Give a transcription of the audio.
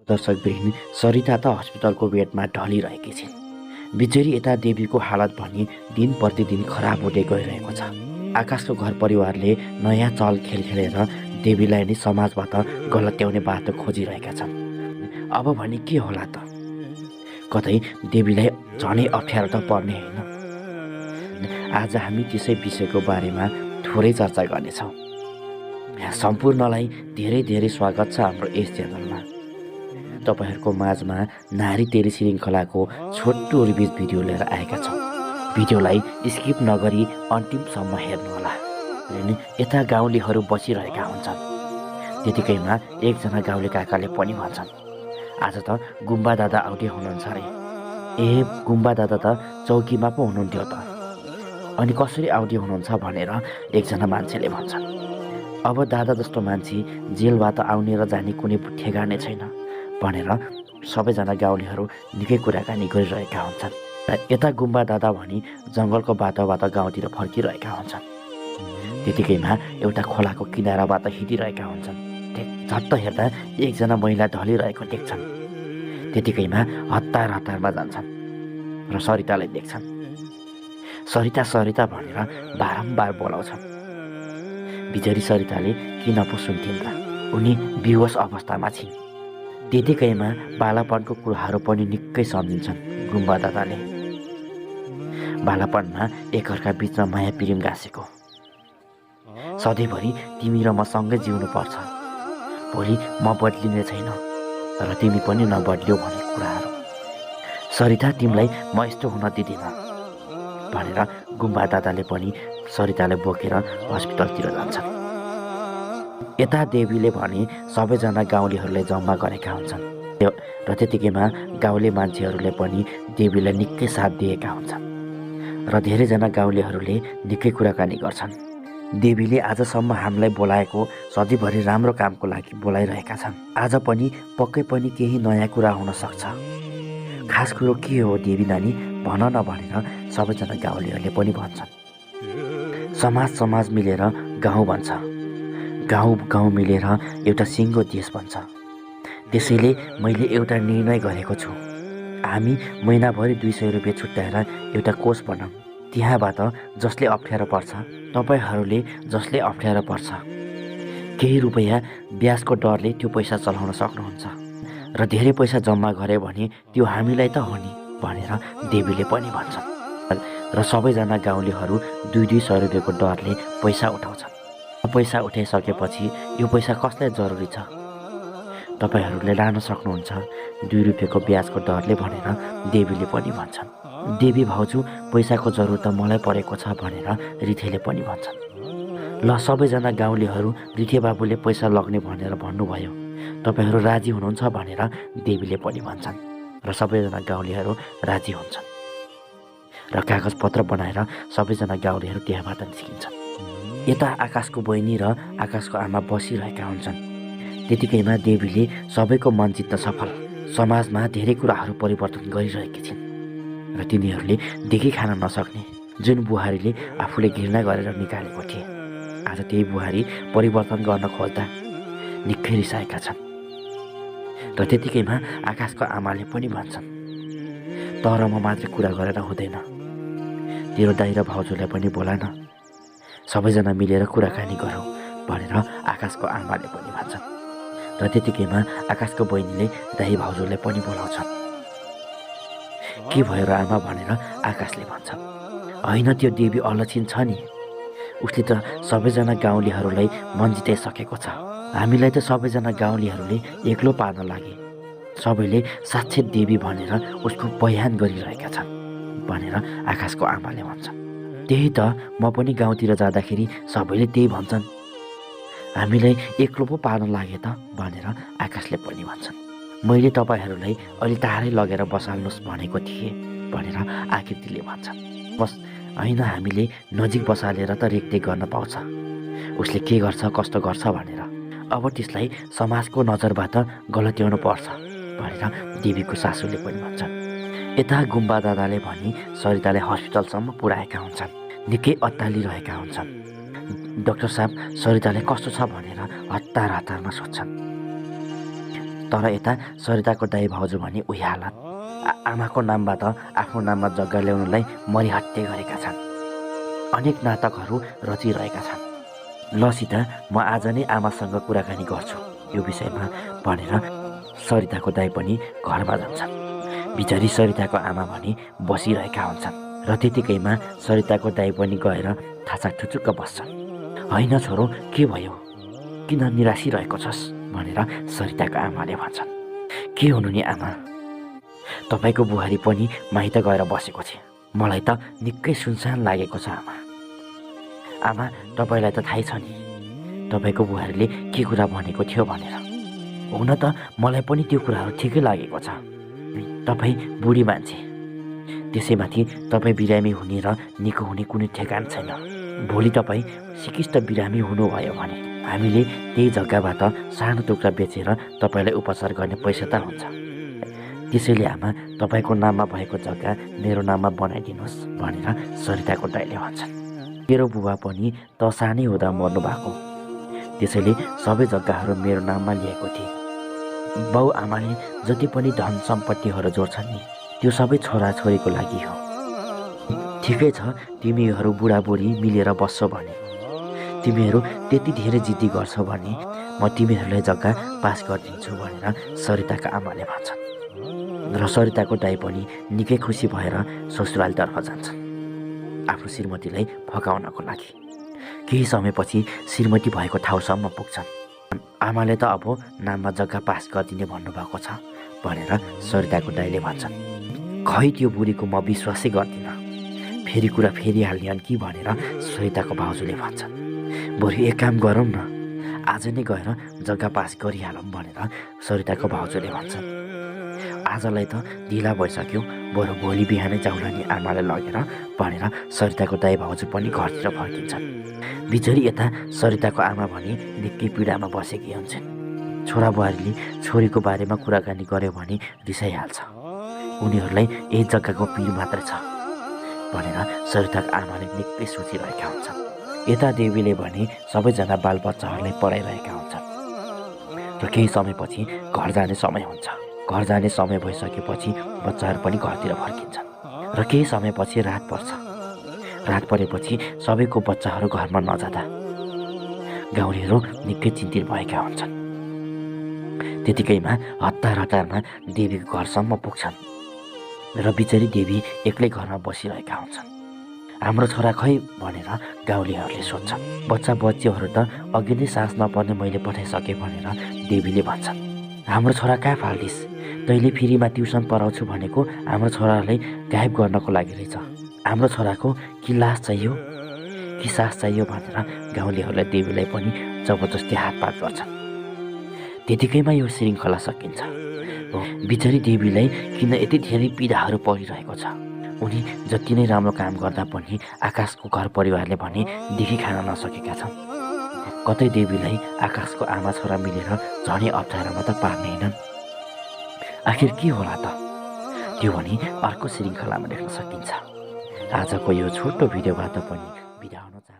दर्शकवृन्द, सरिता त हस्पिटलको बेडमा ढलिरहेकी छिन्। बिचरी यता देवीको हालत भने दिन प्रतिदिन खराब हुँदै गइरहेको छ। आकाशको घर परिवारले नयाँ चल खेल खेलेर देवीलाई नै समाजबाट गलत्याउने बाटो खोजिरहेका छन्। अब भने के होला त? कतै देवीलाई झनै अप्ठ्यारो त पर्ने होइन। आज हामी त्यसै विषयको बारेमा थोरै चर्चा गर्नेछौँ। सम्पूर्णलाई धेरै धेरै स्वागत छ हाम्रो यस च्यानलमा। तपाईँहरूको माझमा नारी तेरी श्रृङ्खलाको छोटो रिभिज भिडियो लिएर आएका छौँ। भिडियोलाई स्किप नगरी अन्तिमसम्म हेर्नुहोला। यता गाउँलेहरू बसिरहेका हुन्छन्। त्यतिकैमा एकजना गाउँले काकाले पनि भन्छन्, आज त गुम्बा दादा आउँदै हुनुहुन्छ अरे। गुम्बा दादा त चौकीमा पो हुनुहुन्थ्यो त, अनि कसरी आउँदै हुनुहुन्छ भनेर एकजना मान्छेले भन्छन्। अब दादा जस्तो मान्छे जेलबाट आउने र जाने कुनै ठेगानै छैन भनेर सबैजना गाउँलेहरू निकै कुराकानी गरिरहेका हुन्छन्। र यता गुम्बा दादा भनी जङ्गलको बाटोबाट गाउँतिर फर्किरहेका हुन्छन्। त्यतिकैमा एउटा खोलाको किनाराबाट हिँडिरहेका हुन्छन्। झट्ट हेर्दा एकजना महिला ढलिरहेको देख्छन्। त्यतिकैमा हतारमा जान्छन् र सरितालाई देख्छन्। सरिता सरिता भनेर बारम्बार बोलाउँछन्। बिचरी सरिताले किन पो सुन्थिन् त, उनी बेहोस अवस्थामा छिन्। त्यतिकैमा बालापनको कुराहरू पनि निकै सम्झिन्छन् गुम्बा दादाले। बालापनमा एकअर्का बिचमा माया प्रेम गाँसेको, सधैँभरि तिमी र म सँगै जिउनु पर्छ, भोलि म बदलिने छैन र तिमी पनि नबदल्यौ भन्ने कुराहरू। सरिता, तिमीलाई म यस्तो हुन दिदिनँ भनेर गुम्बा दादाले पनि सरितालाई बोकेर हस्पिटलतिर जान्छन्। यता देवीले भने सबैजना गाउँलेहरूलाई जम्मा गरेका हुन्छन् र त्यतिकैमा गाउँले मान्छेहरूले पनि देवीलाई निकै साथ दिएका हुन्छन् र धेरैजना गाउँलेहरूले निकै कुराकानी गर्छन्। देवीले आजसम्म हामीलाई बोलाएको सधैँभरि राम्रो कामको लागि बोलाइरहेका छन्। आज पनि पक्कै पनि केही नयाँ कुरा हुन सक्छ। खास कुरो के हो देवी नानी, भन न भनेर सबैजना गाउँलेहरूले पनि भन्छन्। समाज मिलेर गाउँ बन्छ, गाउँ मिलेर एउटा सिङ्गो देश बन्छ। त्यसैले मैले एउटा निर्णय गरेको छु। हामी महिनाभरि 200 रुपियाँ छुट्याएर एउटा कोष बनाऊँ। त्यहाँबाट जसले अप्ठ्यारो पर्छ, तपाईँहरूले जसले अप्ठ्यारो पर्छ, केही रुपियाँ ब्याजको डरले त्यो पैसा चलाउन सक्नुहुन्छ र धेरै पैसा जम्मा गरे भने त्यो हामीलाई त हो नि भनेर देवीले पनि भन्छन्। र सबैजना गाउँलेहरू 200 रुपियाँको डरले पैसा उठाउँछन्। पैसा उठाइसकेपछि यो पैसा कसलाई जरुरी छ, तपाईँहरूले लान सक्नुहुन्छ 2 रुपियाँको ब्याजको डरले भनेर देवीले पनि भन्छन्। देवी भाउजू, पैसाको जरुरत त मलाई परेको छ भनेर रिथेले पनि भन्छन्। ल, सबैजना गाउँलेहरू रिथे बाबुले पैसा लग्ने भनेर भन्नुभयो, तपाईँहरू राजी हुनुहुन्छ भनेर देवीले पनि भन्छन् र सबैजना गाउँलेहरू राजी हुन्छन् र कागजपत्र बनाएर सबैजना गाउँलेहरू त्यहाँबाट निस्किन्छन्। यता आकाशको बहिनी र आकाशको आमा बसिरहेका हुन्छन्। त्यतिकैमा देवीले सबैको मन जित्न सफल समाजमा धेरै कुराहरू परिवर्तन गरिरहेकी छिन् र तिनीहरूले देखि खान नसक्ने जुन बुहारीले आफूले घृणा गरेर निकालेको थिए, आज त्यही बुहारी परिवर्तन गर्न खोज्दा निकै रिसाएका छन्। र त्यतिकैमा आकाशको आमाले पनि भन्छन्, तर म मात्र कुरा गरेर हुँदैन, तेरो दाइ र भाउजूलाई पनि बोला न, सबैजना मिलेर कुराकानी गरौँ भनेर आकाशको आमाले पनि भन्छन्। र त्यतिकैमा आकाशको बहिनीले दाइ भाउजूलाई पनि बोलाउँछन्। के भयो र आमा भनेर आकाशले भन्छ। होइन, त्यो देवी अलक्षिण छ नि, उसले त सबैजना गाउँलेहरूलाई मन जिताइसकेको छ। हामीलाई त सबैजना गाउँलेहरूले एक्लो पार्न लागे। सबैले साक्षात देवी भनेर उसको बयान गरिरहेका छन् भनेर आकाशको आमाले भन्छन्। त्यही त, म पनि गाउँतिर जाँदाखेरि सबैले त्यही भन्छन्, हामीलाई एक्लो पो पार्न लागे त भनेर आकाशले पनि भन्छन्। मैले तपाईँहरूलाई अलि टाढै लगेर बसाल्नुहोस् भनेको थिएँ भनेर आकृतिले भन्छन्। बस होइन, हामीले नजिक बसालेर त रेखदेख गर्न पाउँछ, उसले के गर्छ कस्तो गर्छ भनेर। अब त्यसलाई समाजको नजरबाट गलत्याउनु पर्छ भनेर देवीको सासूले पनि भन्छन्। यता गुम्बा दादाले भनी सरितालाई हस्पिटलसम्म पुर्याएका हुन्छन्। निकै अत्तालिरहेका हुन्छन्। डाक्टर साहब, सरितालाई कस्तो छ भनेर हतारमा सोध्छन्। तर यता सरिताको दाइ भाउजू भने उही हालत। आमाको नामबाट आफ्नो नाममा जग्गा ल्याउनलाई मरिहट्टे गरेका छन्। अनेक नाटकहरू रचिरहेका छन्। ल सीता, म आज नै आमासँग कुराकानी गर्छु यो विषयमा भनेर सरिताको दाइ पनि घरमा जान्छन्। बिचारी सरिताको आमा भने बसिरहेका हुन्छन् र त्यतिकैमा सरिताको दाइ पनि गएर थाचा ठुचुक्क बस्छन्। होइन छोरो, के भयो? किन निराशिरहेको छस् भनेर सरिताको आमाले भन्छन्। के हुनु नि आमा, तपाईँको बुहारी पनि माइत गएर बसेको थिए। मलाई त निकै सुनसान लागेको छ आमा। आमा, तपाईँलाई त थाहै छ नि तपाईँको बुहारीले के कुरा भनेको थियो भनेर। हुन त मलाई पनि त्यो कुराहरू ठिकै लागेको छ। तपाईँ बुढी मान्छे, त्यसैमाथि तपाईँ बिरामी हुने र निको हुने कुनै ठेगान छैन। भोलि तपाईँ सिकिस्त बिरामी हुनुभयो भने हामीले त्यही जग्गाबाट सानो टुक्रा बेचेर तपाईँलाई उपचार गर्ने पैसा त हुन्छ। त्यसैले आमा, तपाईँको नाममा भएको जग्गा मेरो नाममा बनाइदिनुहोस् भनेर सरिताको दाइले भन्छन्। मेरो बुबा पनि त सानै हुँदा मर्नु भएको, त्यसैले सबै जग्गाहरू मेरो नाममा लिएको थिएँ। बाउ आमाले जति पनि धन सम्पत्तिहरू जोड्छन् नि, त्यो सबै छोराछोरीको लागि हो। ठिकै छ, तिमीहरू बुढाबुढी मिलेर बस्छौ भने, तिमीहरू त्यति धेरै जिद्दी गर्छौ भने म तिमीहरूलाई जग्गा पास गरिदिन्छु भनेर सरिताका आमाले भन्छन्। र सरिताको दाइ पनि निकै खुसी भएर ससुरालीतर्फ जान्छन् आफ्नो श्रीमतीलाई फकाउनको लागि। केही समयपछि श्रीमती भएको ठाउँसम्म पुग्छन्। आमाले त अब नाममा जग्गा पास गरिदिने भन्नुभएको छ भनेर सरिताको दाइले भन्छन्। खै त्यो बुढीको म विश्वासै गर्दिनँ, फेरि कुरा फेरिहाल्ने कि भनेर सरिताको भाउजूले भन्छन्। बरु एक काम गरौँ न, आज नै गएर जग्गा पास गरिहालौँ भनेर सरिताको भाउजूले भन्छन्। आजलाई त ढिला भइसक्यो, बरु भोलि बिहानै जाउँला नि आमालाई लगेर भनेर सरिताको दाइ भाउजू पनि घरतिर फर्किन्छन्। बिचरी यता सरिताको आमा भने निकै पीडामा बसेकी हुन्छन्। छोरा बुहारीले छोरीको बारेमा कुराकानी गर्यो भने रिसाइहाल्छ, उनीहरूलाई यही जग्गाको पिर मात्रै छ भनेर सरिताको आमाले निकै सोचिरहेका हुन्छन्। यता देवीले भने सबैजना बालबच्चाहरूलाई पढाइरहेका हुन्छन् र केही समयपछि घर जाने समय हुन्छ। घर जाने समय भइसकेपछि बच्चाहरू पनि घरतिर फर्किन्छन् र केही समयपछि रात पर्छ। रात परेपछि सबैको बच्चाहरू घरमा नजाँदा गाउँलेहरू निकै चिन्तित भएका हुन्छन्। त्यतिकैमा हतारमा देवीको घरसम्म पुग्छन् र बिचरी देवी एक्लै घरमा बसिरहेका हुन्छन्। हाम्रो छोरा खै भनेर गाउँलेहरूले सोध्छन्। बच्चा बच्चीहरू त अघि नै सास नपर्ने मैले पठाइसकेँ भनेर देवीले भन्छन्। हाम्रो छोरा कहाँ फाल्दिस्, तैँले फ्रीमा ट्युसन पढाउँछु भनेको हाम्रो छोरालाई गायब गर्नको लागि रहेछ। हाम्रो छोराको कि लास चाहियो कि सास चाहियो भनेर गाउँलेहरूलाई देवीलाई पनि जबरजस्ती हातपात गर्छन्। त्यतिकैमा यो श्रृङ्खला सकिन्छ। बिचरी देवीलाई किन यति धेरै पीडाहरू परिरहेको छ। उनी जति नै राम्रो काम गर्दा पनि आकाशको घर परिवारले भने देखि खान नसकेका छन्। कतै देवीलाई आकाशको आमा छोरा मिलेर झनै अप्ठ्यारोमा त पार्नेनन्। आखिर के होला त, त्यो भने अर्को श्रृङ्खलामा देख्न सकिन्छ। आजको यो छोटो भिडियोबाट पनि बिदा हुन चाहन्छु।